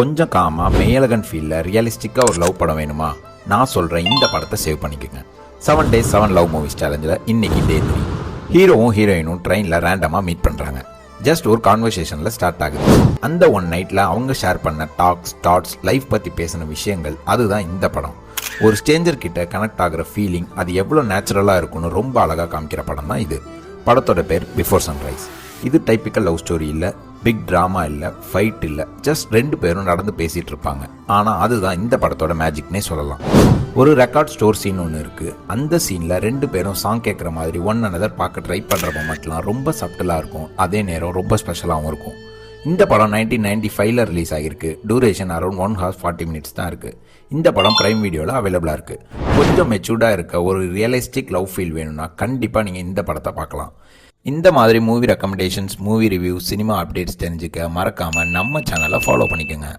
கொஞ்சம் காமா மேலகன் ஃபீல்ல ரியலிஸ்டிக்காக ஒரு லவ் படம் வேணுமா? நான் சொல்கிறேன், இந்த படத்தை சேவ் பண்ணிக்கோங்க. 7 days 7 லவ் மூவிஸ் சேலஞ்சில் இன்னைக்கு டே 3. ஹீரோவும் ஹீரோயினும் ட்ரெயினில் ரேண்டமாக மீட் பண்ணுறாங்க. ஜஸ்ட் ஒரு கான்வர்சேஷனில் ஸ்டார்ட் ஆகுது. அந்த ஒன் நைட்டில் அவங்க ஷேர் பண்ண டாக்ஸ், தாட்ஸ், லைஃப் பற்றி பேசின விஷயங்கள், அதுதான் இந்த படம். ஒரு ஸ்ட்ரேஞ்சர் கிட்ட கனெக்ட் ஆகிற ஃபீலிங் அது எவ்வளோ நேச்சுரலாக இருக்குன்னு ரொம்ப அழகாக காமிக்கிற படம் தான் இது. படத்தோட பேர் பிஃபோர் சன்ரைஸ். இது டைப்பிக்கல் லவ் ஸ்டோரி இல்லை, பிக் ட்ராமா இல்லை, ஃபைட் இல்லை, ஜஸ்ட் 2 பேரும் நடந்து பேசிகிட்டு இருப்பாங்க. ஆனால் அதுதான் இந்த படத்தோட மேஜிக்னே சொல்லலாம். ஒரு ரெக்கார்ட் ஸ்டோர் சீன் ஒன்று இருக்குது. அந்த சீனில் 2 பேரும் சாங் கேட்குற மாதிரி ஒன் அனதர் பார்க்க ட்ரை பண்ணுற மொமெண்ட்லாம் ரொம்ப சப்டலாக இருக்கும். அதே நேரம் ரொம்ப ஸ்பெஷலாகவும் இருக்கும். இந்த படம் 1995 ரிலீஸ் ஆகிருக்கு. டூரேஷன் அரௌண்ட் 1 hour 40 minutes தான் இருக்குது. இந்த படம் பிரைம் வீடியோவில் அவைலபிளாக இருக்குது. கொஞ்சம் மெச்சூர்டாக இருக்க ஒரு ரியலிஸ்டிக் லவ் ஃபீல் வேணும்னா கண்டிப்பாக நீங்கள் இந்த படத்தை பார்க்கலாம். இந்த மாதிரி movie recommendations, movie review, cinema updates தெரிஞ்சுக்க மறக்காமல் நம்ம சேனலை ஃபாலோ பண்ணிக்கோங்க.